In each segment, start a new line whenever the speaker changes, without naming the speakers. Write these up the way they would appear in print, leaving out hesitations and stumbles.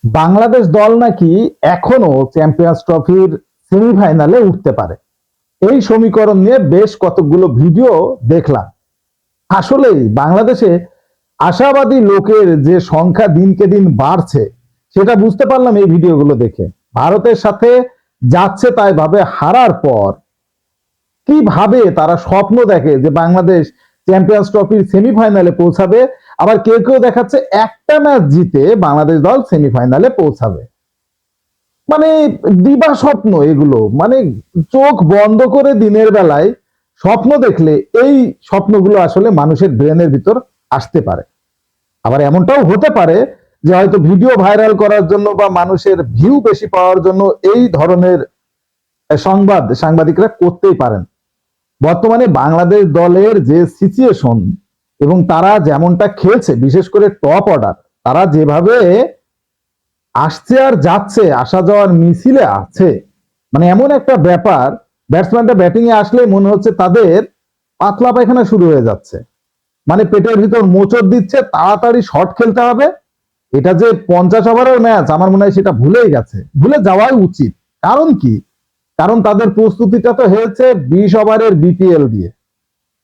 বাংলাদেশ দল নাকি এখনো চ্যাম্পিয়ন্স ট্রফির সেমিফাইনালে উঠতে পারে। এই সমীকরণ নিয়ে বেশ কতগুলো ভিডিও দেখলাম। আসলেই বাংলাদেশে আশাবাদী লোকের যে সংখ্যা দিনকে দিন বাড়ছে সেটা বুঝতে পারলাম এই ভিডিওগুলো দেখে। ভারতের সাথে যাচ্ছে তাই ভাবে হারার পর কিভাবে তারা স্বপ্ন দেখে যে বাংলাদেশ চ্যাম্পিয়ন্স ট্রফির সেমিফাইনালে পৌঁছাবে, আবার কেউ কেউ দেখাচ্ছে একটা ম্যাচ জিতে বাংলাদেশ দল সেমিফাইনালে পৌঁছাবে। মানে দিবা স্বপ্ন এগুলো, মানে চোখ বন্ধ করে দিনের বেলায় স্বপ্ন দেখলে এই স্বপ্নগুলো আসলে মানুষের ব্রেনের ভিতর আসতে পারে। আবার এমনটাও হতে পারে যে হয়তো ভিডিও ভাইরাল করার জন্য বা মানুষের ভিউ বেশি পাওয়ার জন্য এই ধরনের সাংবাদিকরা করতেই পারেন। বর্তমানে বাংলাদেশ দলের যে সিচুয়েশন এবং তারা যেমনটা খেলছে, বিশেষ করে টপ অর্ডার, তারা যেভাবে আসছে আর যাচ্ছে, আসা যাওয়ার মিছিলে আছে, মানে এমন একটা ব্যাপার, ব্যাটসম্যানটা ব্যাটিং এ আসলে মনে হচ্ছে তাদের পাতলা পায়খানা শুরু হয়ে যাচ্ছে। মানে পেটের ভিতর মোচড় দিচ্ছে, তাড়াতাড়ি শট খেলতে হবে। এটা যে 50 ওভারের ম্যাচ, আমার মনে হয় সেটা ভুলেই গেছে, ভুলে যাওয়াই উচিত। কারণ কি? কারণ তাদের প্রস্তুতিটা তো হয়েছে 20 ওভারের বিপিএল দিয়ে।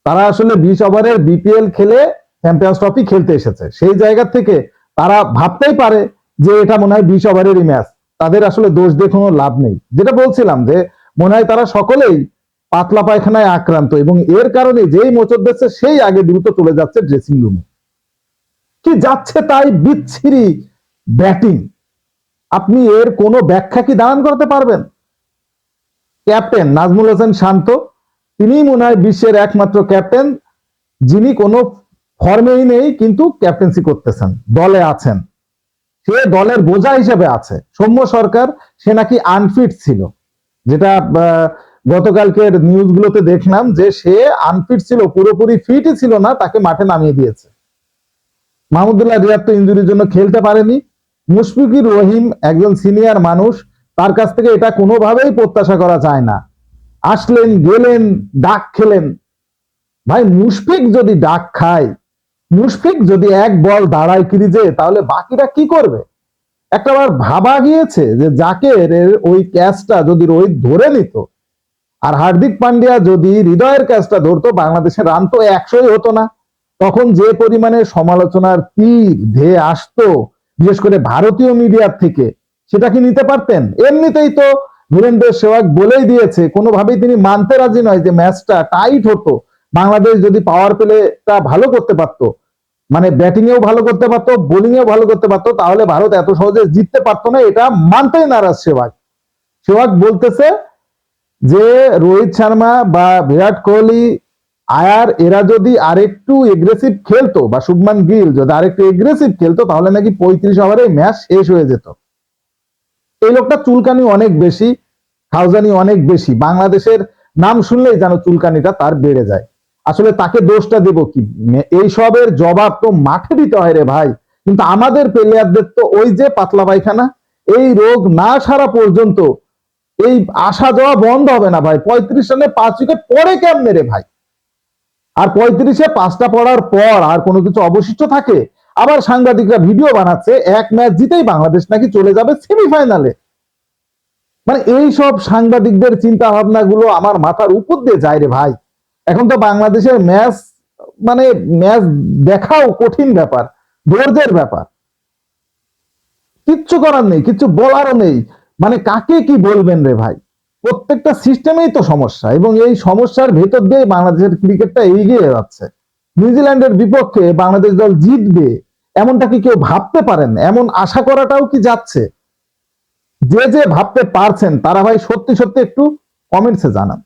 তারা আসলে 20 ওভারের বিপিএল খেলে চ্যাম্পিয়ন্স ট্রফি খেলতে এসেছে। সেই জায়গা থেকে তারা ভাবতেই পারে যে এটা মনে হয় 20 ওভারেরই ম্যাচ। তাদের আসলে দোষ দিয়ে কোনো লাভ নেই। যেটা বলছিলাম যে মনে হয় তারা সকলেই পাতলা পায়খানায় আক্রান্ত এবং এর কারণে যেই মোচড় দিচ্ছে সেই আগে দ্রুত চলে যাচ্ছে ড্রেসিং রুমে। কি যাচ্ছে তাই বিচ্ছিরি ব্যাটিং, আপনি এর কোনো ব্যাখ্যা কি দান করতে পারবেন? ক্যাপ্টেন নাজমুল হোসেন শান্ত, তিনি মনে হয় বিশ্বের একমাত্র ক্যাপ্টেন যিনি কোনো ফর্মেই নেই কিন্তু ক্যাপ্টেন্সি করতেছেন, দলে আছেন, সে দলের বোঝা হিসেবে আছে। সৌম্য সরকার, সে নাকি আনফিট ছিল, যেটা গতকালকের নিউজগুলোতে দেখলাম যে সে আনফিট ছিল, পুরোপুরি ফিটই ছিল না, তাকে মাঠে নামিয়ে দিয়েছে। মাহমুদুল্লাহ রিয়াদ তো ইনজুরির জন্য খেলতে পারেনি। মুশফিকুর রহিম একজন সিনিয়র মানুষ, তার কাছ থেকে এটা কোনোভাবেই প্রত্যাশা করা যায় না। আসলেন, গেলেন, ডাক খেলেন। ভাই মুশফিক যদি ডাক খায়, মুশফিক যদি এক বল দাঁড়ায় ক্রিজে, তাহলে বাকিরা কি করবে? একটাবার ভাবা গিয়েছে যে জাকের ওই ক্যাচটা যদি রোহিত ধরে নিত আর হার্দিক পান্ডিয়া যদি হৃদয়ের ক্যাচটা ধরতো, বাংলাদেশের রান তো 100ই হতো না। তখন যে পরিমাণে সমালোচনার তীর ধেয়ে আসতো, বিশেষ করে ভারতীয় মিডিয়ার থেকে, সেটা কি নিতে পারতেন? এমনিতেই তো বীরেন্দ্র সেহবাগ বলেই দিয়েছে, কোনোভাবেই তিনি মানতে রাজি নয় যে ম্যাচটা টাইট হতো। বাংলাদেশ যদি পাওয়ার প্লেটা ভালো করতে পারতো, মানে ব্যাটিং এও ভালো করতে পারতো, বোলিং এও ভালো করতে পারতো, তাহলে ভারত এত সহজে জিততে পারতো না। এটা মানতেই নারাজ সেহবাগ। সেহবাগ বলতেছে যে রোহিত শর্মা বা বিরাট কোহলি, আয়ার, এরা যদি আরেকটু এগ্রেসিভ খেলতো বা শুভমান গিল যদি আরেকটু এগ্রেসিভ খেলতো, তাহলে নাকি 35 ওভারে ম্যাচ শেষ হয়ে যেত। এই লোকটা চুলকানি অনেক বেশি, খাউজানি অনেক বেশি। বাংলাদেশের নাম শুনলেই যেন চুলকানিটা তার বেড়ে যায়। আসলে তাকে দোষটা দেব কি? এইসবের জবাব তো মাঠে দিতে হয় রে ভাই। কিন্তু আমাদের প্লেয়ারদের তো ওই যে পাতলা পায়খানা, এই রোগ না সারা পর্যন্ত এই আসা যাওয়া বন্ধ হবে না ভাই। 35 রানে 5 উইকেট পড়ে কেমনে রে ভাই? আর 35-এ 5টা পড়ার পর আর কোনো কিছু অবশিষ্ট থাকে? আবার সাংবাদিকরা ভিডিও বানাচ্ছে এক ম্যাচ জিতেই বাংলাদেশ নাকি চলে যাবে সেমিফাইনালে। মানে এই সব সাংবাদিকদের চিন্তা ভাবনা গুলো আমার মাথার উপর দিয়ে যায় রে ভাই। এখন তো বাংলাদেশের ম্যাচ, মানে ম্যাচ দেখাও কঠিন ব্যাপার, ধৈর্যের ব্যাপার। কিচ্ছু করার নেই, কিচ্ছু বলারও নেই। মানে কাকে কি বলবেন রে ভাই? প্রত্যেকটা সিস্টেমেই তো সমস্যা, এবং এই সমস্যার ভেতর দিয়ে বাংলাদেশের ক্রিকেটটা এগিয়ে যাচ্ছে। নিউজিল্যান্ডের বিপক্ষে বাংলাদেশ দল জিতবে এমনটা কি কেউ ভাবতে পারেন? এমন আশা করাটাও কি যাচ্ছে? যে যে ভাবতে পারছেন তারা ভাই সত্যি সত্যি একটু কমেন্টসে জানান।